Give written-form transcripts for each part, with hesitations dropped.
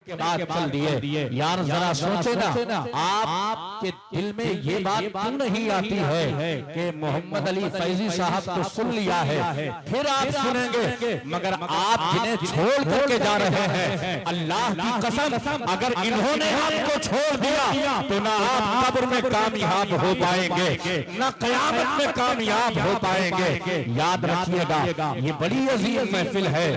के बाद चल दिए। यार जरा सोचे ना, आपके दिल में ये बात क्यों नहीं आती है कि मोहम्मद अली फैजी साहब तो सुन लिया है, फिर आप सुनेंगे, मगर आप जिन्हें छोड़ करके जा रहे हैं, अल्लाह की कसम अगर इन्होंने आपको छोड़ दिया तो ना आप कब्र में कामयाब हो पाएंगे, ना क़यामत में कामयाब हो पाएंगे। याद रखिएगा, ये बड़ी अजीम महफिल है,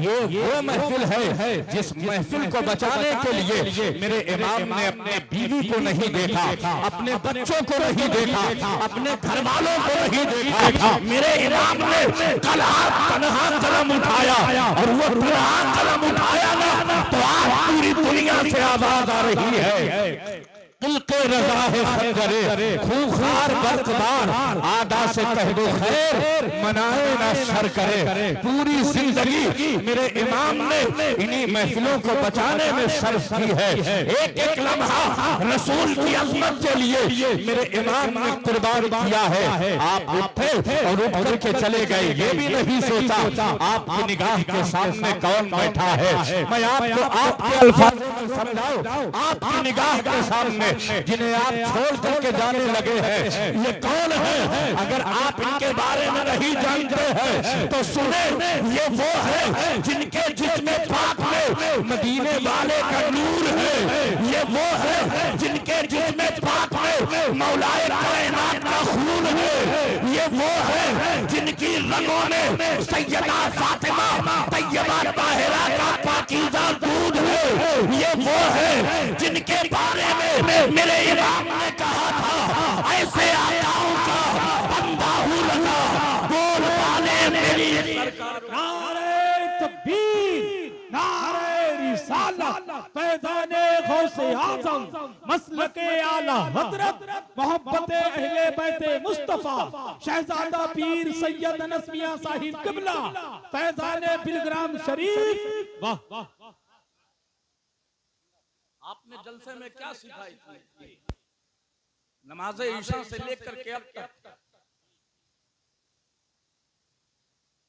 ये वो महफिल है जिस महफिल को बचाने के लिए मेरे इमाम ने अपने बीवी को नहीं देखा, अपने बच्चों को नहीं देखा, अपने घर वालों को नहीं देखा। मेरे इमाम ने तन्हा कलम उठाया, और वो तन्हा कलम उठाया ना तो आज पूरी दुनिया से आवाज आ रही है, दिल के रजा है खंजरे खूंखार बर्कबार, आदा से कह दो खैर मनाए ना शर करे। पूरी जिंदगी मेरे इमाम ने इन्हीं महफिलों को बचाने में सर्फ की है। एक एक लम्हा रसूल की अज़मत के लिए मेरे इमाम ने कुर्बान किया है। आप उठे और उठ करके चले गए, ये भी नहीं सोचा आपकी निगाह के सामने कौन बैठा है। मैं आपको आपके अल्फाज में समझाऊं, आपकी निगाह के सामने जिन्हें आप छोड़ करके जाने लगे हैं, ये कौन है? अगर आप इनके बारे में नहीं जानते हैं तो सुने, ये वो है जिनके जिस्म पाक में मदीने वाले का नूर है। ये वो है जिनके जिस्म पाक में मौलाए कायनात का खून है। ये वो है जिनकी रगों में सैयदा फातिमा तैयबा ताहिरा का पाकीज़ा दूध है। ये वो है जिनके बारे में मेरे इमाम ने कहा था, ऐसे आकाओं का बंदा हूँ लगा, बोल पाले मेरी सरकार। नारे तकबीर, नारे रिसालत, फैज़ाने गौसे आज़म, मसलके आला हज़रत, मोहब्बते अहले बैते मुस्तफा, शहजादा पीर सैयद अनस मियां साहिब क़िबला, फैज़ाने बिलग्राम शरीफ। वाह वाह, आपने जलसे में क्या सिखाई थी? नमाज़े ईशा से लेकर के अब तक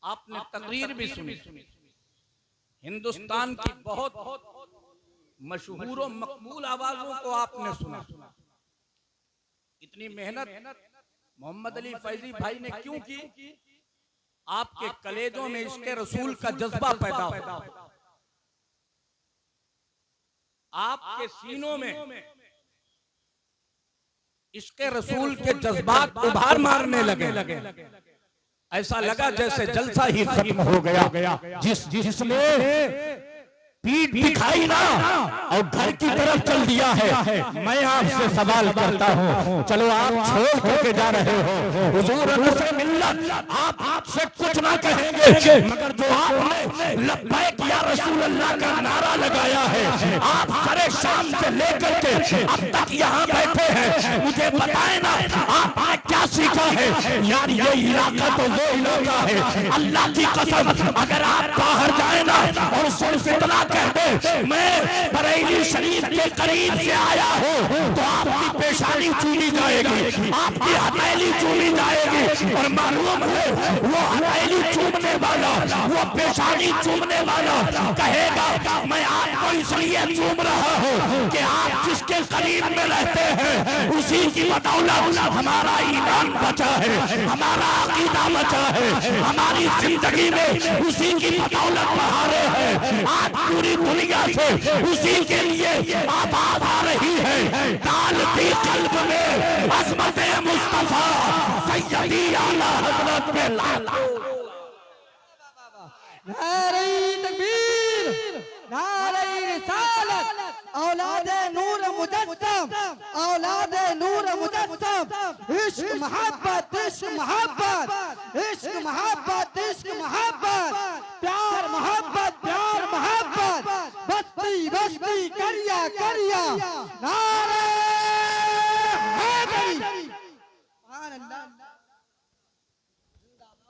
आपने तकरीर भी सुनी, हिंदुस्तान की बहुत मशहूर और मकबूल आवाजों को आपने सुना। इतनी मेहनत मोहम्मद अली फैजी भाई ने क्यों की? आपके कलेजों में इश्क़े रसूल का जज्बा पैदा हो, आपके सीनों में इश्क़े रसूल के जज्बात उभार मारने लगे। ऐसा लगा जैसे जलसा ही खत्म हो गया। जिसने पीठ दिखाई ना और घर की तरफ चल दिया है, मैं आपसे सवाल करता हूँ, चलो आप छोड़ करके जा रहे हो, हुजूर से मिल्लत आप आपसे कुछ ना कहेंगे, मगर जो आपने लब्बैक या रसूल अल्लाह का नारा लगाया है, आप सरे शाम से लेकर के अब तक यहाँ बैठे हैं, मुझे बताए ना आपने क्या सीखा है? यार ये इलाका तो वो इलाका है, अल्लाह की कसम अगर आप बाहर जाए ना और सिर्फ इतना कह दे मैं बरेली शरीफ के करीब से आया हूँ तो आपकी पेशानी चूमी जाएगी, आपकी हथेली चूमी जाएगी। और मालूम है वो हथेली चूमने वाला, वो पेशानी चूमने वाला कहेगा मैं आपको इसलिए चूम रहा हूँ कि आप जिसके करीब में रहते हैं उसी की बदौलत हमारा ईमान बचा है, हमारा अकीदा बचा है, हमारी जिंदगी में उसी की बदौलत बहारे हैं। आज पूरी दुनिया से उसी के लिए आवाज आ रही है, डालती कल्ब में अज़मत मुस्तफा सैयदी आला हज़रत पे लाखों। नारे तकबीर, नारे रिसालत, औलादे नूर मुजस्सम, औलादे नूर मुजस्सम, इश्क मोहब्बत, इश्क मोहब्बत, इश्क मोहब्बत, इश्क मोहब्बत, प्यार मोहब्बत, प्यार मोहब्बत, बस्ती बस्ती करिया करिया, नारे हैदरी। सुभान अल्लाह।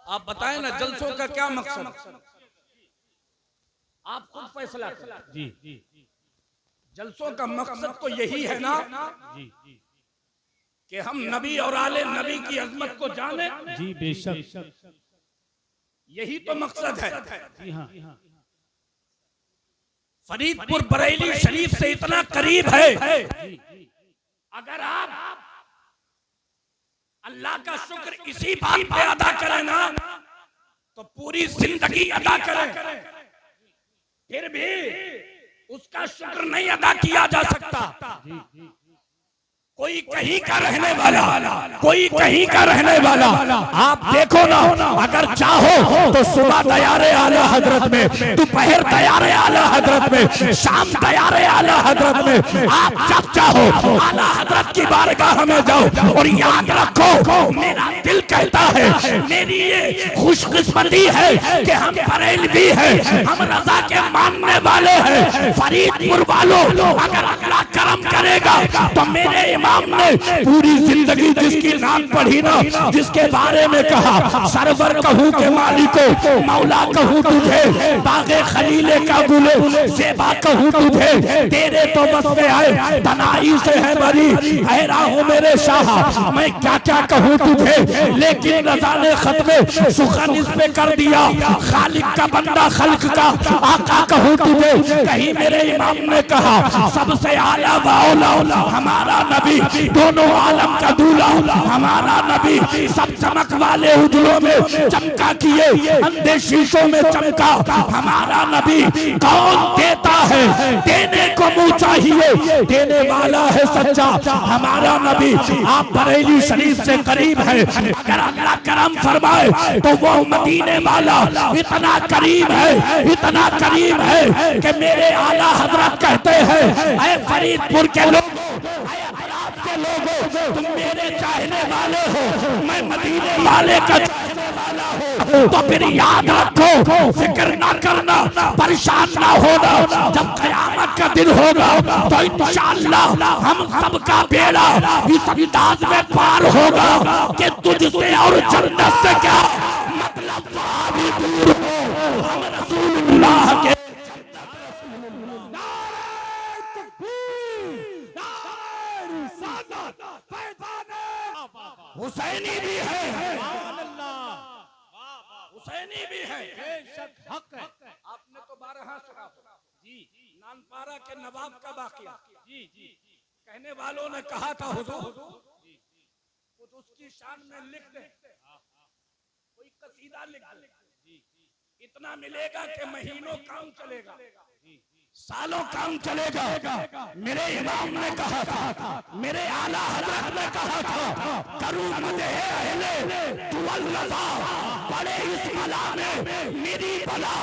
आप बताएं ना जलसों का क्या मकसद? आप खुद फैसला करें। जी जलसों का मकसद तो यही है ना जी कि हम नबी और आले नबी की अजमत को जाने। जी बेशक, यही तो मकसद है। जी हाँ। फरीदपुर बरेली शरीफ से इतना करीब है, अगर आप अल्लाह का शुक्र इसी बात पे अदा करें ना तो पूरी जिंदगी अदा करें, फिर भी उसका शुक्र नहीं अदा किया जा सकता। कोई कहीं का रहने वाला, कोई कहीं का रहने वाला, आप देखो ना, अगर चाहो तो सुबह तैयारे आला हजरत में, दोपहर तैयारे आला हजरत में, शाम तैयारे आला हजरत में, आप जब चाहो आला हजरत की बारगाह में जाओ। और याद रखो, मेरा दिल कहता है, मेरी ये खुशकिस्मती है कि हम बरेलवी हैं, हम रजा के मानने वाले हैं। फरीदपुर वालों, अगर अल्लाह करम करेगा तो मेरे इमाम ने पूरी जिंदगी जिसकी नाम पढ़ी ना, जिसके बारे में कहा सरवर कहूँ के मालिको, मौला कहूँ तुझे, बागे खलीले का गुले सेबा कहूँ तुझे, तेरे तो बस में आए तनाई से है बरी, हैरा हूँ मेरे शाह, मैं क्या क्या कहूँ तुझे। लेकिन रजा ने खत्मे सुखन इस पे कर दिया, खालिक का बंदा खल्क का आका कहूँ तुझे। कहीं मेरे इमाम ने कहा सबसे आला बाउला हमारा नबी, दोनों आलम का दूल्हा हमारा नबी, सब चमक वाले उजलों में चमका किए, अंधे शीशों में चमका हमारा नबी। कौन देता है, देने को मुंह चाहिए, देने वाला है सच्चा हमारा नबी। आप बरेली शरीफ से करीब है, अगर अल्लाह करम फरमाए तो वो मदीने वाला इतना करीब है, इतना करीब है कि मेरे आला हजरत कहते हैं, ऐ फरीदपुर के लोग, लोगों तुम मेरे चाहने वाले हो, मैं मदीने वाले का चाहने वाला हूँ। तो फिर याद रखो, फिक्र ना करना, परेशान ना होना, जब क़यामत का दिन होगा तो इंशाअल्लाह हम सबका बेड़ा इस अंदाज में पार होगा कि तुझसे और जन्नत से क्या मतलब, भी दूर हो हम रसूलुल्लाह के। हुसैनी भी है, हुसैनी भी है, हक है। आपने तो 12 सुना जी, नानपारा के नवाब का वाकया जी जी, कहने वालों ने कहा था हुजूर कुछ उसकी शान में लिख दे, कोई कसीदा लिख दे, इतना मिलेगा कि महीनों काम चलेगा, सालों काम चलेगा। मेरे इमाम ने कहा था, मेरे आला हजरत ने कहा था, करूं मदे अहले तुवल रज़ा, बड़े इस बला में मेरी बला,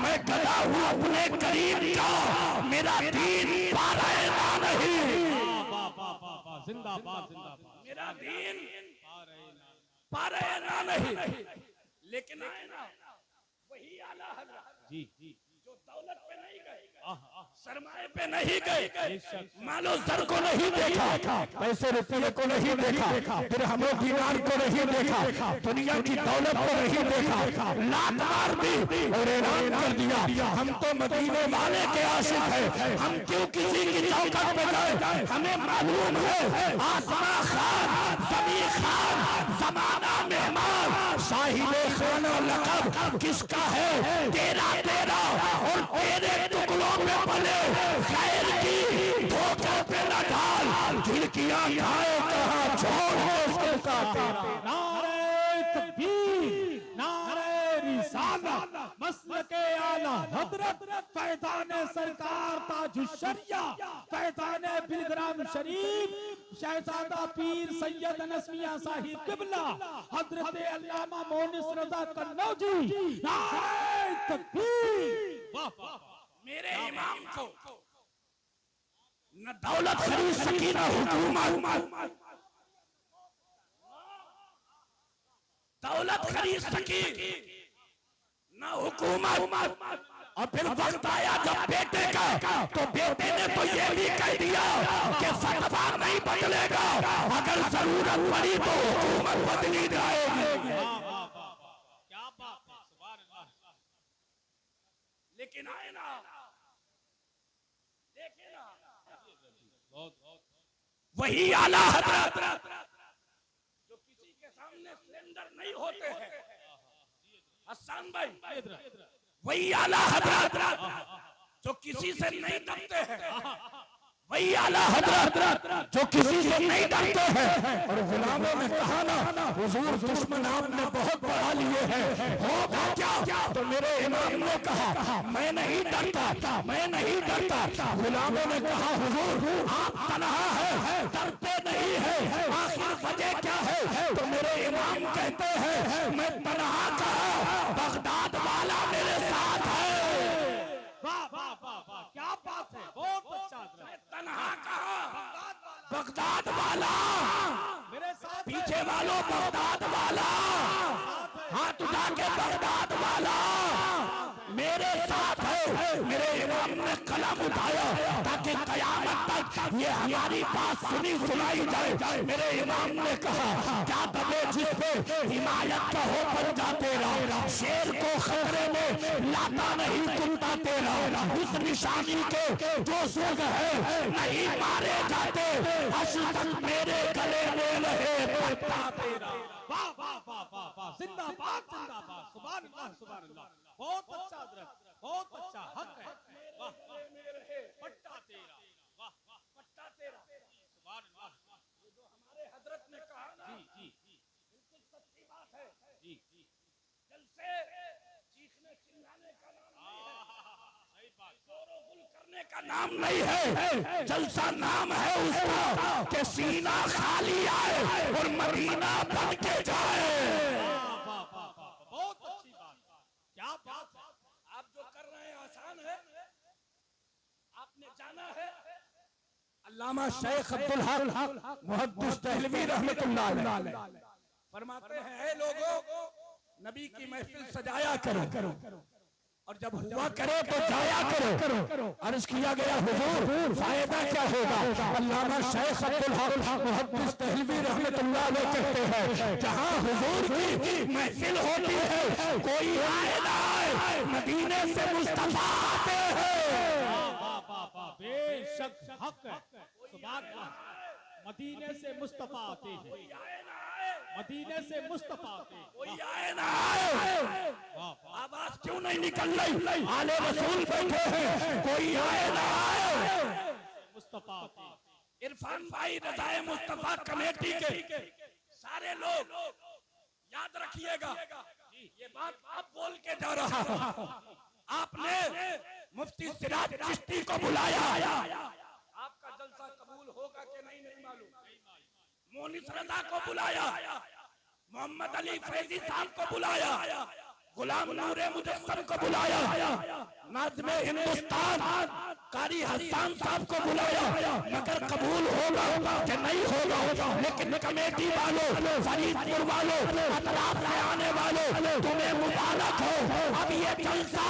मैं गदा हूँ अपने करीब का, मेरा दीन पारायना नहीं, जिंदाबाद जिंदाबाद, मेरा दीन पारायना नहीं। लेकिन आए ना वही आला हजरत जी जी, जो दौलत पे नहीं गए, सरमाए पे नहीं गए, मालो सर को नहीं देखा, पैसे रुपये को नहीं देखा, फिर हमें दीनार को नहीं देखा, दुनिया की दौलत को नहीं देखा, लात मार दी और ऐलान कर दिया हम तो मदीने वाले के आशिक हैं, हम क्यों किसी की चौखट पे गए। हमें मालूम है आसमां खान, ज़मीन खान, ज़माना मेहमान, साहिबे खाना लक़ब किसका है, तेरा तेरा और तेरे टुकड़ों पे पले, खैर की धोखे पे न डाल, खिड़कियां खाए कहाँ छोड़ उसके साथ। नारे तकबीर, नारे रिसालत, मसलके आला हजरत, फैज़ाने सरकार ताजुश्शरिया, फैज़ाने बिलग्राम शरीफ, शहजादा पीर सैयद अनस मियां साहिब क़िबला, हजरत अल्लामा मोनिस रज़ा कन्नौजी। नारे तकबीर, वाह वाह। मेरे इमाम को न दौलत खरीद सकी, न हुकूमत दौलत खरीद सकी, न हुकूमत। और फिर वक्त आया जब बेटे का, तो बेटे ने तो ये भी कह दिया कि फतवा नहीं बदलेगा, अगर जरूरत पड़ी तो हुकूमत बदली जाएगी। क्या बात है, सुभान अल्लाह। लेकिन आए ना, देखे ना, वही आला हजरत जो किसी के सामने सिलेंडर नहीं होते हैं, हसन भाई, वही आला हजरत जो किसी से नहीं डरते हैं, वही आला हजरत जो किसी से नहीं डरते हैं। और गुलामों ने कहा ना हुजूर दुश्मन आपने बहुत बढ़ा लिए हैं, होगा क्या? तो मेरे इमाम ने कहा मैं नहीं डरता, मैं नहीं डरता। गुलामों ने कहा हुजूर आप तन्हा है, डरते नहीं है, आखिर वजह क्या है? तो मेरे इमाम कहते हैं मैं तन्हा कहा, बगदाद वाला मेरे साथ है। वाह वाह वाह वाह, क्या बात है, बहुत अच्छा हजरत। तन्हा कहा, बगदाद वाला मेरे साथ पीछे वालों, बगदाद वाला हाथ उठा के, बगदाद वाला मेरे साथ है। मेरे इमाम ने कलम उठाया ताकि कयामत तक ये हमारी बात सुनी सुनाई जाए। मेरे इमाम ने कहा क्या दबे जिस पे हिमायत का हो बन जाते रहो, शेर को खतरे में लाता नहीं कुत्ता तेरा, उस निशानी के जो सुर्ग है नहीं मारे जाते, असल तक मेरे गले में रहे पट्टा तेरा। वाह वाह वाह वाह वाह, जिंदाबाद जिंदाबाद, सुभान अल्लाह सुभान अल्लाह, बहुत अच्छा हजरत, बहुत अच्छा, हक है। वाह पट्टा तेरा, वाह वाह पट्टा तेरा, सुभान अल्लाह। ये जो हमारे हजरत ने कहा ना, जी जी बिल्कुल सच्ची बात है। जी जी, जलसे चीखने चिल्लाने का नाम नहीं है, सही बात। जोरो गुल करने का नाम नहीं है। जलसा नाम है उसका कि सीना खाली आए और मदीना बन के जाए। वाह वाह वाह वाह, बहुत अच्छी बात, क्या बात है। आप जो कर रहे हैं आसान है, आपने जाना है। अल्लामा शेख अब्दुल हक मुहद्दिस दहलवी रहमतुल्लाह अलैह फरमाते हैं ऐ लोगों, नबी की महफिल सजाया करो और जब हुआ करे तो जाया करो। अर्ज किया गया हुजूर फायदा क्या होगा? अल्लामा शेख अब्दुल हक मुहद्दिस दहलवी रहमतुल्लाह अलैह कहते हैं जहां हुजूर की महफिल होती है कोई आए ना आए, मदीने से मुस्तफा आते हैं। वाह वाह वाह, बेशक हक है, सुभान अल्लाह। मदीने से मुस्तफा आते हैं, मदीने से मुस्तफा आते हैं। कोई आए ना आए, वाह वाह, आवाज क्यों नहीं निकल रही? आले रसूल बैठे हैं, कोई आए ना आए। मुस्तफा आते हैं। इरफान भाई रजाए मुस्तफा कमेटी के सारे लोग याद रखिएगा, ये बात आप बोल के जा रहा हूं। आपने मुफ्ती सिराज चिश्ती को बुलाया, आपका जलसा कबूल होगा कि नहीं मालूम। मोनिस रजा को बुलाया, मोहम्मद अली फैजी साहब को बुलाया, गुलाम नूरे मुजस्सम को बुलाया, नाज़्मे हिंदुस्तान कारी हसन साहब को बुलाया, मगर कबूल होगा कि नहीं होगा। लेकिन कमेटी वालों, फरीदपुर वालों, अतराफ से आने वालों, तुम्हें मुबारक हो। अब ये जलसा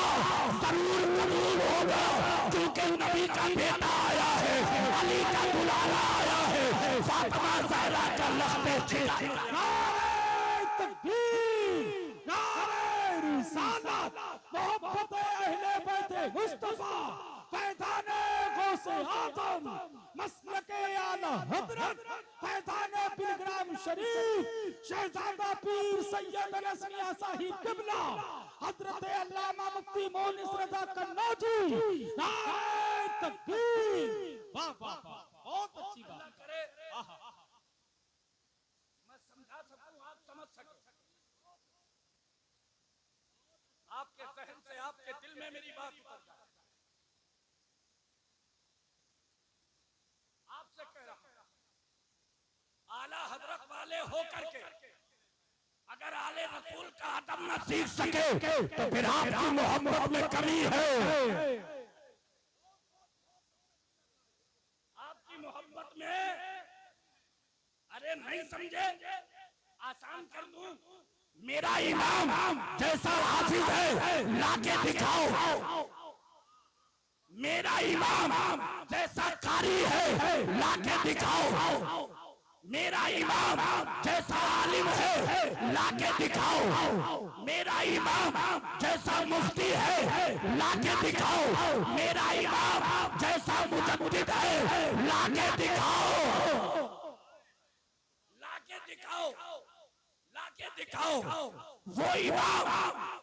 जरूर कबूल होगा क्योंकि नबी का बेटा आया है, अली का दुलारा आया है, फातिमा ज़हरा का लख्ते छिला। नारे तकबीर, नारे रिसालत, मोहब्बत अहले बैत मुस्तफा, फैज़ाने गौसे आज़म, मसलके आला हज़रत, फैज़ाने पिलग्राम शरीफ, शहजादा पीर सैयद नसमिया साहिब किबला, हज़रत अल्लामा मुफ्ती मोनिस रज़ा कन्नौजी। नारे तकबीर, वाह वाह वाह, बहुत अच्छी बात। मैं समझा सकूं, आप समझ सके, आपके जहन से, आपके दिल में मेरी बात उतर जाए। आपसे कह रहा हूं, आला हजरत वाले होकर के अगर आले रसूल का अदब न सीख सके तो फिर आपकी मोहब्बत में कमी है। आपकी मोहब्बत में, अरे नहीं समझे, आसान कर दूं, मेरा इमाम जैसा हाफिज है लाके दिखाओ। मेरा इमाम जैसा कारी है लाके दिखाओ। मेरा इमाम जैसा आलिम है लाके दिखाओ। मेरा इमाम जैसा मुफ्ती है लाके दिखाओ। मेरा इमाम जैसा मुजद्दिद है लाके दिखाओ। लाके दिखाओ, लाके दिखाओ। वो इमाम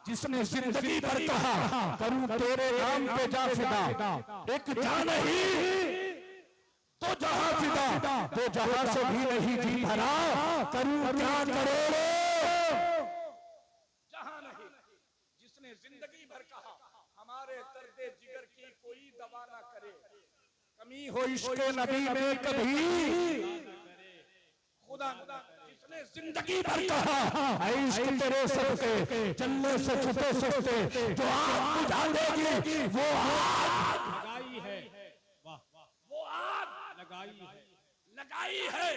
जिसने जिंदगी भर कहा करूं तेरे नाम पे जा फिदा, एक जान ही तो जहां फिदा, तो जहां से भी नहीं जी भरा, करूं क्या करोड़ों जहां नहीं। जिसने जिंदगी भर कहा हमारे दर्दे जिगर की कोई दवा ना करे, कमी हो इश्क़ नबी में कभी खुदा। जिसने जिंदगी भर कहा इश्क़ तेरे सबके चलने से छुपे सकते, जो आग बुझा देगी वो आग लगाई है, वाह वाह, वो आग लगाई है।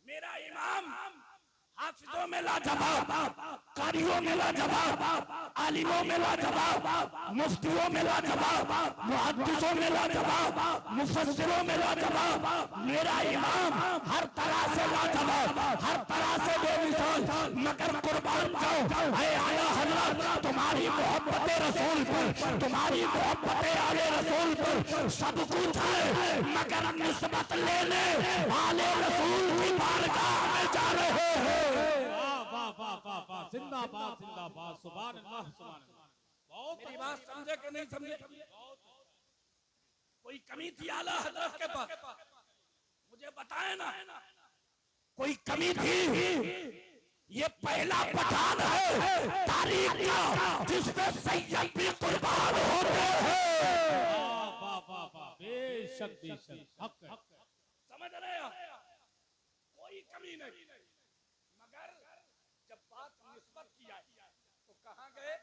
मेरा इमाम हाफिजों में लाजवाब, कारियों में लाजवाब, आलिमों में लाजवाब, मुफ्तियों में लाजवाब, मुहद्दिसों में लाजवाब, मुफस्सिरों में लाजवाब। मेरा इमाम हर तरह से लाजवाब, हर तरह से बेमिसाल। मगर कुर्बान जाओ ऐ आला हज़रत तुम्हारी मोहब्बत रसूल पर, तुम्हारी मोहब्बत आले रसूल पर सब कुछ है, मगर निस्बत लेने आले रसूल की बारगाह में जा रहे हैं। वाह वाह वाह वाह वाह, जिंदाबाद जिंदाबाद, सुभान अल्लाह सुभान अल्लाह। बहुत मेरी बात समझे कि नहीं समझे? कोई कमी थी आला हज़रत के पास? मुझे बताए ना, कोई कमी थी? ये पहला पठान है तारीख का जिसमें सैयद भी कुर्बान होते हैं। वाह वाह वाह वाह, बेशक बेशक, हक है। समझ रहे हो? कोई कमी नहीं, मगर जब बात निस्बत की आई तो कहां गए?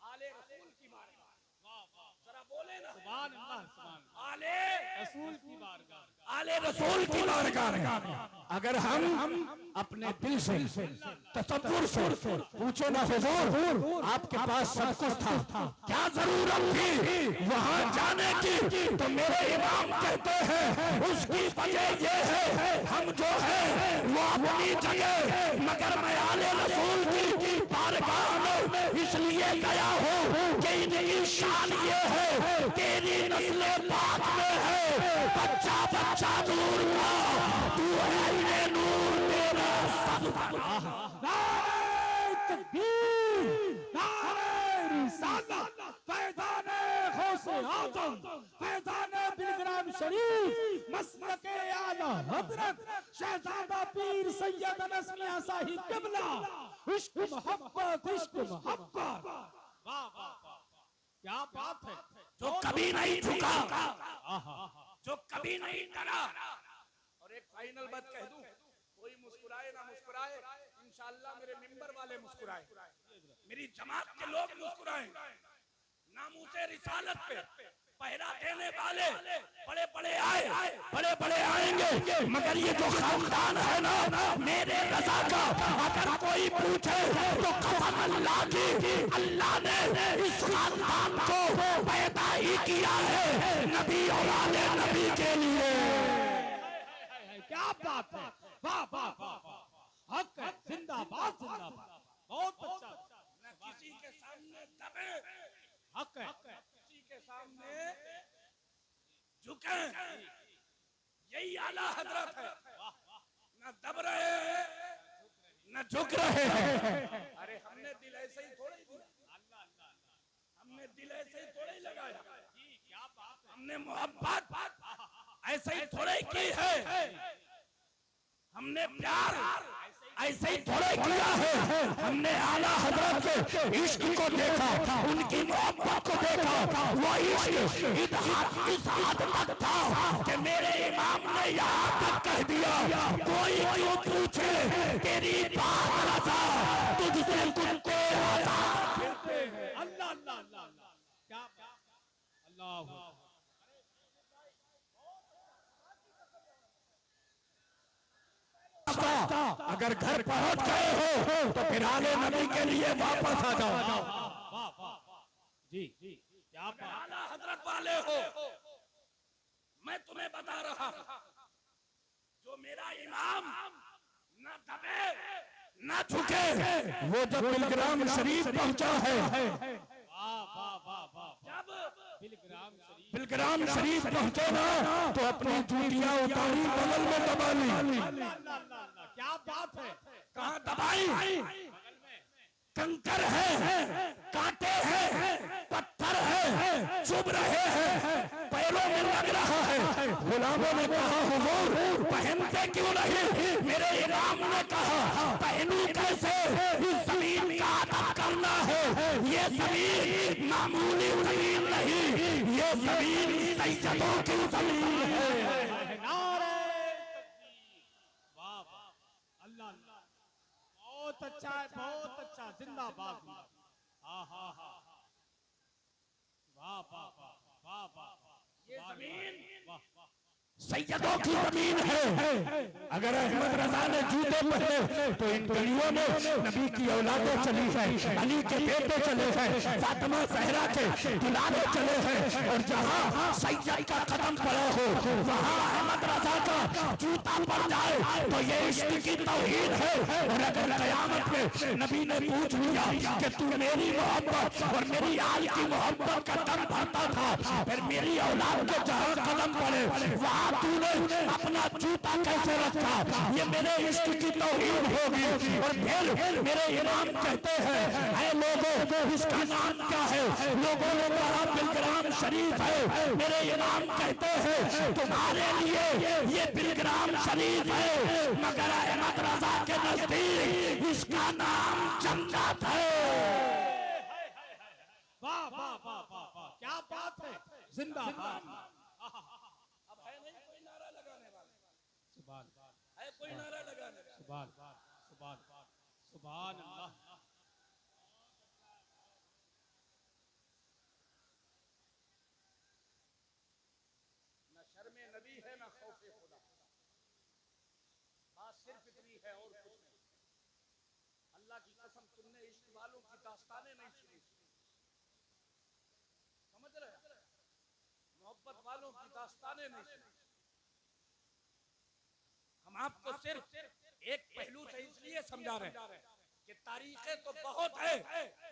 आले रसूल की बारगाह। वाह वाह, जरा बोले ना, सुभान अल्लाह सुभान अल्लाह। आले रसूल की बारगाह, आले रसूल की बारगाह में अगर हम अपने दिल से तसव्वुर से पूछे ना हुजूर आपके पास सब कुछ था, क्या जरूरत थी वहां जाने की? तो मेरे इमाम कहते हैं उसकी वजह ये है हम जो है वो अपनी जगह, मगर मैं आले रसूल की बारगाह में इसलिए गया हूँ कि इनकी शान ये है तेरी नस्ल पाक में है, बच्चा बच्चा नूर का तू है ये नूर तेरा सब। नारे तकबीर, नारे रिसालत, फैज़ाने गौसे आज़म, फैज़ाने बिलग्राम शरीफ, मसलके आला हज़रत शहज़ादा पीर सैयद अनस मियां साहिब क़िबला। इश्क मोहब्बत, इश्क मोहब्बत। वाह वाह वाह, क्या बात है। जो कभी नहीं झुका, जो कभी नहीं डरा। और एक फाइनल बात कह दूं, कोई मुस्कुराए ना मुस्कुराए, इंशाअल्लाह मेरे मिंबर वाले मुस्कुराए, मेरी जमात के लोग मुस्कुराए, नामूसे रिसालत पे पहरा देने वाले बड़े बड़े आए, बड़े बड़े आएंगे, मगर ये जो खानदान है ना मेरे रज़ा का, अगर कोई पूछे तो कसम अल्लाह की, अल्लाह ने इस खानदान को पैदा ही किया है नबी और आले नबी के लिए। क्या बात है, वाह वाह वाह वाह, हक है, जिंदाबाद जिंदाबाद, बहुत अच्छा। न किसी के सामने दबे, हक है, किसी के सामने झुके, यही आला हज़रत है। न दब रहे हैं न झुक रहे हैं। अरे हमने दिल ऐसे ही थोड़े दिया, हमने दिल ऐसे ही थोड़े लगाया, क्या बात है। हमने मोहब्बत ऐसे ही थोड़े की है, हमने प्यार ऐसे ही थोड़े किया है। हमने आला हज़रत के इश्क को देखा, उनकी मोहब्बत को देखा, वो इश्क इस हद तक था कि मेरे इमाम ने यहाँ तक कह दिया कोई क्यों पूछे तेरी बात रज़ा तुझसे कुत्ते अल्लाह अल्लाह अल्लाह अल्लाह, क्या अल्लाह। अगर घर पहुंच गए हो तो फिर आले नबी के लिए वापस आ जाओ। वाह वाह जी जी, क्या बात। आला हज़रत वाले हो, मैं तुम्हें बता रहा जो मेरा इमाम न दबे न झुके, वो जब बिलग्राम शरीफ पहुंचा है, वाह वाह वाह वाह, जब बिलग्राम शरीफ, बिलग्राम शरीफ पहुंचे ना तो अपनी जूतियां उतारी बगल में दबा ली। क्या बात है। कहाँ दबाई? कंकर है, कांटे हैं, पत्थर है, चुभ रहे हैं, पैरों में लग रहा है। गुलामों ने कहा हुजूर पहनते क्यों नहीं? मेरे इमाम ने कहा पहनूं कैसे? इस जमीन का अदब करना है। ये जमीन मामूली जमीन नहीं, ये जमीन सैयदों की जमीन है। नारे तकबीर। वाह वाह, अल्लाह अल्लाह, बहुत अच्छा है, बहुत अच्छा, जिंदाबाद जिंदाबाद। हाँ हाँ हाँ, वाह वाह वाह वाह वाह वाह, ये जमीन वाह वाह, सैयदों की जमीन है। अगर अहमद रजा ने जूते पहने तो इन गलियों में नबी की औलादें चली है, अली के बेटे चले हैं, फातिमा ज़हरा के दुलारे चले हैं। और जहां सैयद का कदम पड़ा हो वहां अहमद रजा का जूता पड़ जाए तो ये इश्क की तौहीद है। और अगर कयामत में नबी ने पूछ लिया कि तू मेरी मोहब्बत और मेरी आल की मोहब्बत का दम भरता था, फिर मेरी औलाद के जहां कदम पड़े वहां तूने अपना जूता कैसे रखा? ये मेरे इश्क की तौहीद होगी। और फिर मेरे इमाम कहते हैं ऐ लोगों इसका नाम क्या है? लोगों ने कहा बिलग्राम शरीफ है। मेरे इमाम कहते हैं तुम्हारे लिए ये बिलग्राम शरीफ है, मगर अहमद रजा के नजदीक इसका नाम जन्नत है। वाह वाह वाह वाह वाह, क्या बात है, जिंदाबाद। अब है नहीं कोई नारा लगाने वाला, सुभान है कोई नारा लगाने वाला, सुभान सुभान सुभान अल्लाह। न शर्मे नबी है न खौफे खुदा, बात सिर्फ इतनी है और कुछ नहीं। अल्लाह की कसम तुमने इश्क वालों की दास्तानें नहीं सुनी, समझ रहे? मोहब्बत वालों की दास्तानें नहीं सुनी। हम आपको सिर्फ एक पहलू से इसलिए समझा रहे हैं कि तारीखें तो बहुत है,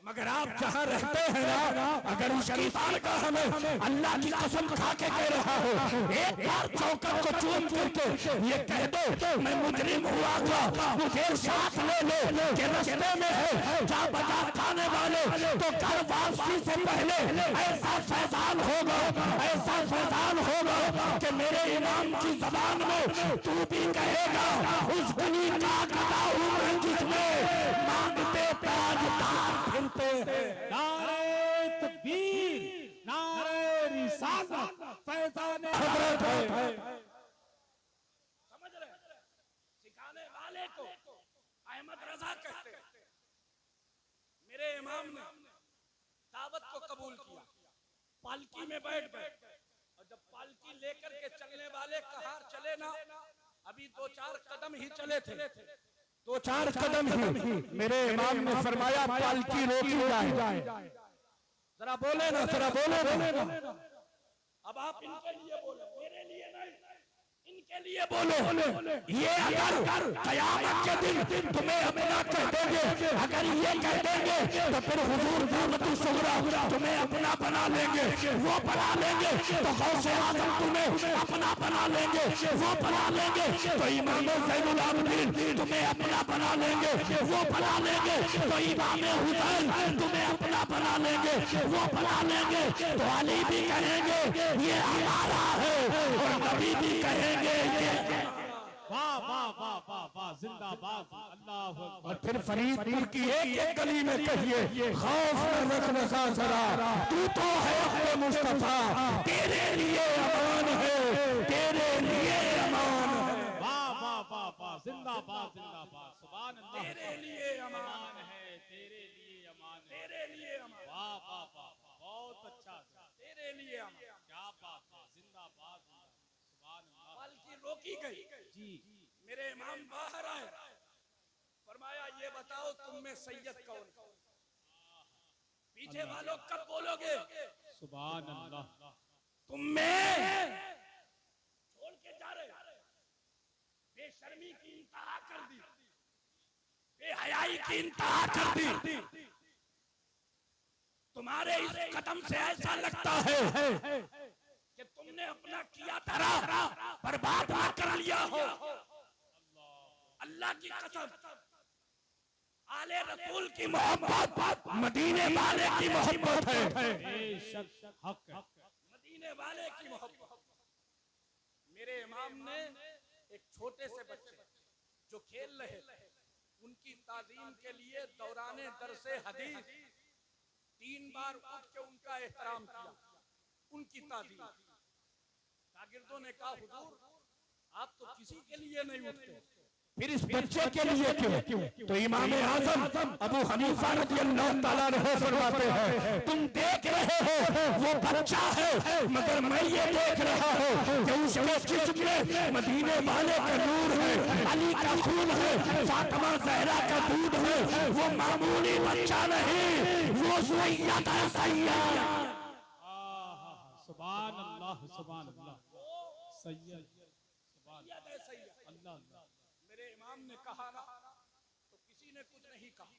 मगर आप जहाँ रहते हैं ना, अगर उसकी बारगाह में अल्लाह की कसम खा के कह रहा हो, एक बार चौकट को चूम करके ये कह दो मैं मुजरिम हुआ था, मुझे साथ ले लो कि रास्ते में है जा बजा खाने वाले, तो घर वापसी से पहले ऐसा फैजान होगा, ऐसा फैजान होगा कि मेरे इमाम की जबान में तू भी कहेगा उस गली का गदा हूं मैं जिसमें मांगते ताजदार फिरते हैं। नारे तकबीर, नारे रिसालत, फैज़ाने हज़रत है। समझ रहे? सिखाने वाले को अहमद रजा कहते हैं। मेरे इमाम ने दावत को कबूल किया, पालकी में बैठ गए, और जब पालकी लेकर के चलने वाले कहार चले ना, अभी 2-4 कदम ही चले थे, 2-4 कदम ही मेरे इमाम ने फरमाया पालकी रोकी जाए। जरा बोले ना, जरा बोले ना। अब आप इनके लिए बोलो, मेरे लिए नहीं, इनके लिए बोलो। ये अगर कयामत के दिन तुम्हें अपना कह देंगे, अगर ये कह देंगे तो फिर हुजूर दावतुल सुगरा तुम्हें अपना बना लेंगे, वो बना लेंगे तो गौसे आजम तुम्हें अपना बना लेंगे, वो बना लेंगे तो इमाम ज़ैनुल आबिदीन तुम्हें अपना बना लेंगे, वो बना लेंगे तो इमाम हुसैन तुम्हें अपना बना लेंगे, वो बना लेंगे तो अली भी कहेंगे ये हमारा है, और नबी भी कहेंगे वाह वाह वाह वाह वाह, जिंदाबाद, अल्लाह अकबर। और फिर फरीदपुर की एक गली में कहिए खौफ न रख रजा जरा, तू तो है अपने मुस्तफा, तेरे लिए अमान है, तेरे लिए अमान है। वाह वाह वाह वाह, जिंदाबाद जिंदाबाद, सुभान अल्लाह। तेरे लिए अमान है, तेरे लिए अमान है, तेरे लिए अमान। वाह वाह वाह, बहुत अच्छा, तेरे लिए अमान, क्या बात है, जिंदाबाद, सुभान अल्लाह। पालकी रोकी गई जी, मेरे इमाम बाहर आए, फरमाया ये बताओ तुम में सैयद कौन? पीछे वालों कब बोलोगे सुभान अल्लाह? तुम में छोड़ के जा रहे, बेशर्मी की इंतहा कर दी, बेहयाई की इंतहा कर दी, तुम्हारे इस कदम से ऐसा लगता है कि तुमने अपना किया धरा बर्बाद ना कर लिया हो। अल्लाह की कसम आले रसूल की मोहब्बत मदीने वाले की मोहब्बत है। बेशक हक है। मदीने वाले की मोहब्बत। मेरे इमाम ने एक छोटे से बच्चे जो खेल रहे थे उनकी तालीम के लिए दौराने दरसे हदीस 3 बार उठ के उनका एहतराम किया, उनकी तालीम। शागिर्दों ने कहा हुजूर आप तो किसी के लिए नहीं उठते, फिर इस बच्चे के लिए क्यों? तो इमाम आजम अबू हनीफा रज़ियल्लाहु ताला अन्हु फरमाते हैं तुम देख रहे हो वो बच्चा है, मगर मैं ये देख रहा हूँ कि उसके जिस्म में मदीने वाले का नूर है, अली का खून है, फातिमा ज़हरा का दूध है। वो मामूली बच्चा नहीं, वो सैयद है, सैयद। सुभान अल्लाह, सुभान अल्लाह। सैयद, सुभान अल्लाह। मेरे इमाम ने कहा ना तो किसी ने कुछ नहीं कहा।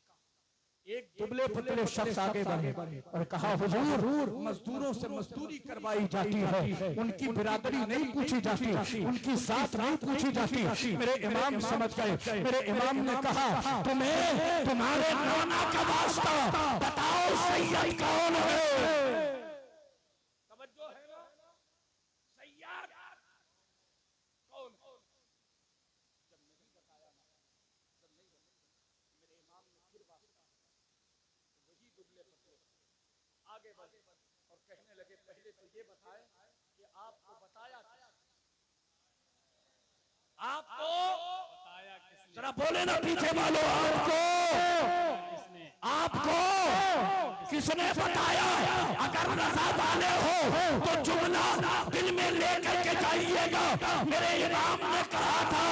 एक दुबले पतले शख्स आगे बढ़े और कहा हुजूर मजदूरों से मजदूरी करवाई जाती है, उनकी बिरादरी नहीं पूछी जाती, उनकी जात नहीं पूछी जाती। मेरे इमाम समझ गए। मेरे इमाम ने कहा तुम्हें तुम्हारे नाना का वास्ता बताओ सैयद कौन है? तवज्जो है ना? सैयद कौन? जब नहीं बताया ना, जब नहीं बताया, मेरे इमाम ने फिर वास्ता, तो वही दुबले पतले आगे बढ़े और कहने लगे पहले तो ये बताए कि आपको बताया किसने? आपको बताया किसने? जरा बोले ना पीछे वालों, आपको किसने बताया? अगर रजा वाले हो तो जुमला दिल में लेकर के जाइएगा। मेरे इमाम ने कहा था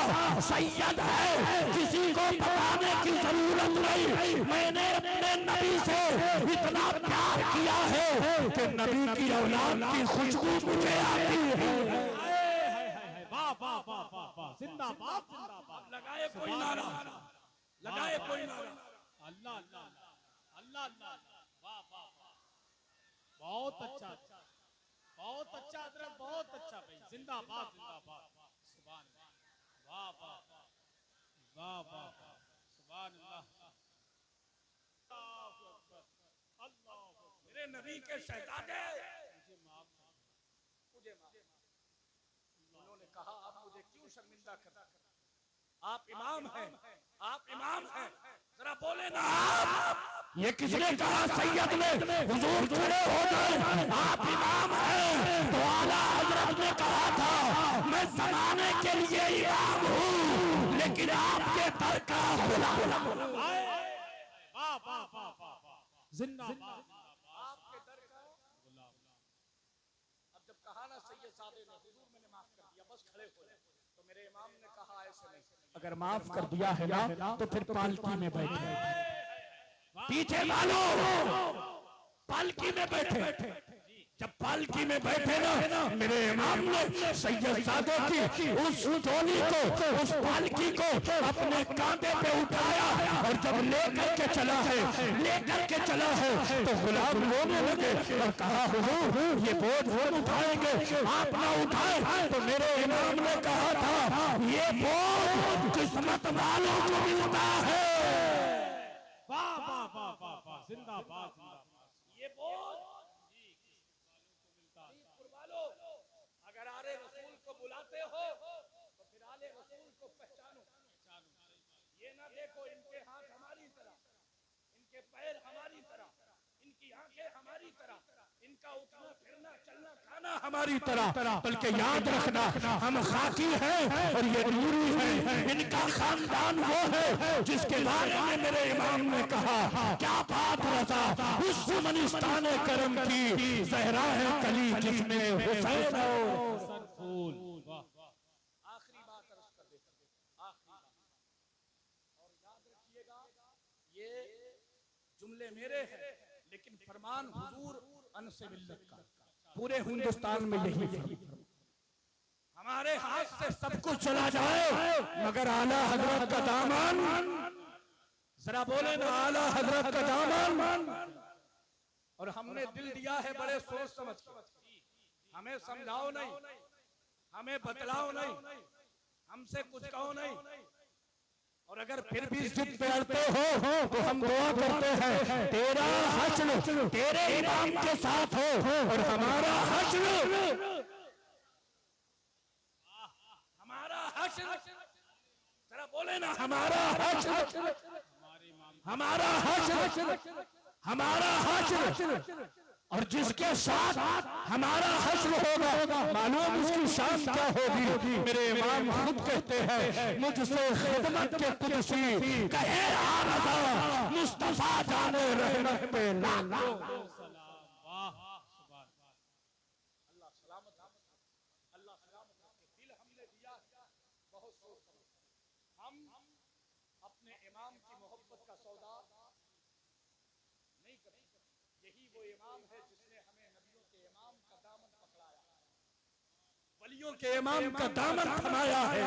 सैयद है, किसी को बताने की जरूरत नहीं। मैंने अपने नबी से इतना प्यार किया है कि नबी की औलाद की खुशबू मुझे आती है। वाह वाह वाह वाह वाह, जिंदाबाद जिंदाबाद। लगाए कोई नारा, लगाए कोई नारा। अल्लाह अल्लाह अल्लाह अल्लाह, वाह वाह वाह, बहुत अच्छा, बहुत अच्छा हजरत, बहुत अच्छा भाई, जिंदाबाद जिंदाबाद। सुभान अल्लाह, वाह वाह वाह वाह वाह, सुभान अल्लाह। अल्लाहु अकबर, अल्लाहु अकबर। मेरे नबी के शहजादे मुझे माफ कर, मुझे माफ। उन्होंने कहा आप मुझे क्यों शर्मिंदा करते हैं? आप इमाम हैं, आप इमाम हैं, जरा बोले ना आप। ये किसने कहा सैयद ने? हुजूर खड़े हो गए, आप इमाम हैं। तो आला हजरत ने कहा था मैं जमाने के लिए इमाम हूँ, लेकिन आपके दर का गुलाम। वाह वाह वाह वाह वाह, जिंदाबाद आपके दर का गुलाम। अब जब कहा ना सैयद सादे ने हुजूर मैंने माफ कर दिया, बस खड़े हो जाए, तो मेरे इमाम ने कहा ऐसे नहीं, अगर माफ कर दिया है ना तो फिर पालकी में बैठे, पीछे वालों पालकी में बैठे। जब पालकी में बैठे ना मेरे इमाम ने सैयद सादे की उस टोली को, उस पालकी को अपने कांधे पे उठाया और जब लेकर के चला है, लेकर के चला है तो गुलाम रोने लगे और कहा हुजूर ये बोझ हम उठाएंगे, आप ना उठाए। तो मेरे इमाम ने कहा था ये बोझ किस्मत वालों को मिलता है। वाह वाह वाह वाह वाह, जिंदाबाद जिंदाबाद। ये बोझ वालों अगर आले रसूल को बुलाते हो तो फिर आले रसूल को पहचानो। ये ना देखो इनके हाथ हमारी तरह, इनके पैर हमारी तरह, इनकी आंखें हमारी तरह, इनका उठना फिरना चलना खाना हमारी तरह, बल्कि याद रखना हम खाकी हैं और ये नूरी हैं। इनका खानदान वो है जिसके बारे में मेरे इमाम ने कहा क्या बात रजा उस जुमनिस्तान करम की ज़हरा है कली जिसमें हुसैन हसन फूल। वाह आखिरी बात अर्ज कर देता हूं, आखिरी बात, और याद रखिएगा ये जुमले मेरे हैं लेकिन फरमान हुजूर अनसे मिल्लत का, पूरे हिंदुस्तान में यही है। हमारे हाथ से सब कुछ चला जाए मगर आला हजरत का दामन, जरा बोले ना आला हजरत का दामन। और हमने दिल दिया है बड़े सोच समझ के, हमें समझाओ नहीं, हमें बतलाओ नहीं, हमसे कुछ कहो नहीं, और अगर फिर भी जिद पे अड़ते हो तो हम दुआ करते हैं तेरा हश्र तेरे इमाम के साथ हो और हमारा हश्र जरा बोले ना हमारा हश्र हमारा हश्र और जिसके साथ हमारा हश्र होगा मालूम उसकी शान क्या होगी। मेरे इमाम खुद कहते हैं मुझसे खिदमत के कुदसी कहे आ रज़ा मुस्तफा जाने रहमत पे लाला। अल्लाह सलामत दिल हमने दिया बहुत सोच समझ। हम अपने इमाम की मोहब्बत का सौदा नहीं करते। यही वो इमाम है जिसने हमें नबियों के इमाम का दामन पकड़ाया, वलियों के इमाम का दामन थमाया है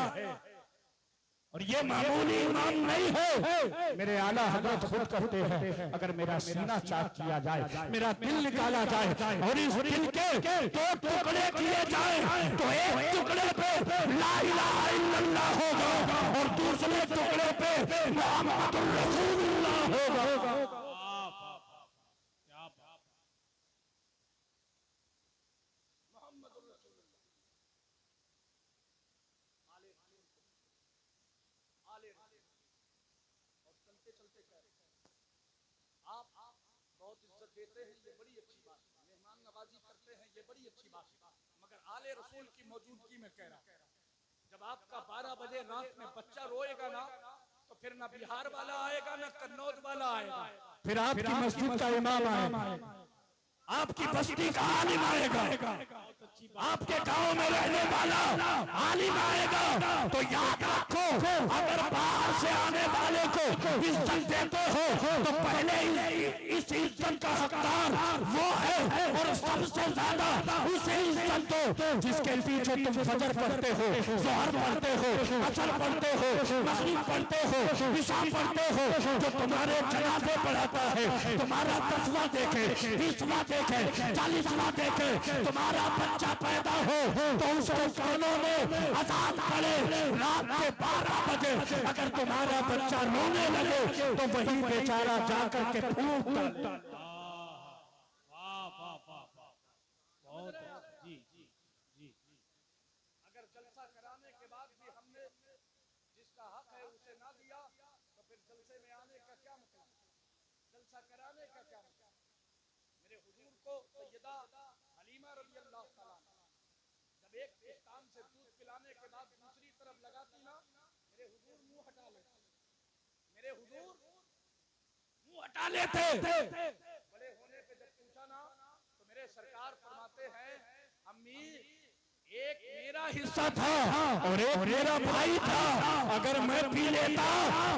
और ये मामूली इमाम नहीं है। मेरे आला हजरत खुद कहते हैं अगर मेरा सीना चाक किया जाए मेरा दिल निकाला जाए और इस दिल के दो टुकड़े किए जाए तो एक टुकड़े पे ला इलाहा इल्लल्लाह होगा और दूसरे टुकड़े पे मुहम्मदुर रसूलुल्लाह होगा। क्या बात। मोहम्मदुर रसूलुल्लाह आले और चलते चलते कह रहे आप बहुत इज्जत देते हैं, ये बड़ी अच्छी बात है। मेहमान नवाजी करते हैं, ये बड़ी अच्छी बात है। मगर आले रसूल की मौजूदगी में कह रहा जब आपका 12 बजे रात में बच्चा रोएगा ना तो फिर ना बिहार वाला आएगा ना कन्नौज वाला आएगा, फिर आपकी मस्जिद का इमाम आएगा, आपकी बस्ती का आलिम आएगा, आपके गांव में रहने वाला आलिम आएगा। तो याद रखो अगर बाहर से आने वाले को इज्जत देते हो तो पहले इस इज्जत का हकदार वो है और सबसे ज्यादा उसे इज्जत दो जिसके पीछे तुम फजर पढ़ते हो, ज़ोहर पढ़ते हो, असर पढ़ते हो, मगरिब पढ़ते हो, इशा पढ़ते हो, जो तुम्हारे जनाजे पढ़ाता है, तुम्हारा 10वां देखे, 20वां देखे, 40वां देखे, तुम्हारा बच्चा पैदा हो तो उसको कानों में अजान पड़े रात के 12 बजे। अगर तुम्हारा बच्चा रोने लगे तो वही बेचारा जाकर के फूंक डाले। वाह वाह वाह वाह, बहुत जी जी जी। अगर जलसा कराने के बाद भी हमने जिसका हक है उसे ना दिया तो फिर जलसे में आने का क्या मतलब, जलसा कराने का क्या मतलब। मेरे हुजूर को सैयदा हलीमा रज़ी अल्लाह तआला जब एक पिस्तान से दूध पिलाने के बाद दूसरी तरफ लगाती ना मेरे हुजूर मुंह हटा लेते, मेरे हुजूर मुंह हटा लेते। बड़े होने पे जब पूछा ना तो मेरे सरकार फरमाते हैं अम्मी एक मेरा हिस्सा था और एक मेरा भाई था, अगर मैं पी लेता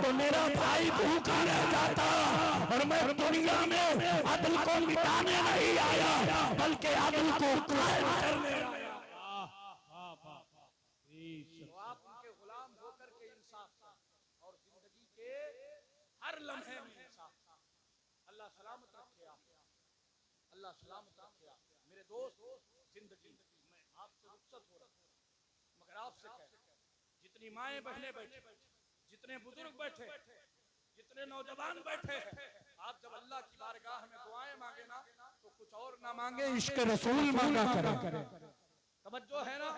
तो मेरा भाई भूखा रह जाता और मैं दुनिया में अदल को मिटाने नहीं आया बल्कि अदल को कायम करने आया। तो आप उनके गुलाम होकर के इंसाफ और जिंदगी के हर लम्हे में इंसाफ। अल्लाह सलामत रखे आप, अल्लाह सलामत रखे आप। मेरे दोस्त जिंदगी मैं आपसे रुखसत हो रहा हूं मगर आपसे कह जितनी माएं बहनें बैठे, जितने बुजुर्ग बैठे, जितने नौजवान बैठे हैं, आप जब अल्लाह की बारगाह में दुआएं मांगे ना तो कुछ और ना मांगे, इश्क रसूल मांगा करें। तवज्जो है ना,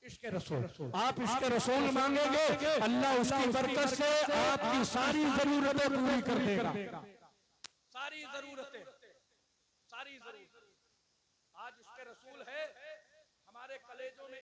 इश्क रसूल। आप इश्क रसूल मांगेंगे अल्लाह उसकी बरकत से आपकी सारी जरूरतें पूरी कर देगा। सारी जरूरतें, सारी जरूरत। आज इसके रसूल है हमारे कलेजों में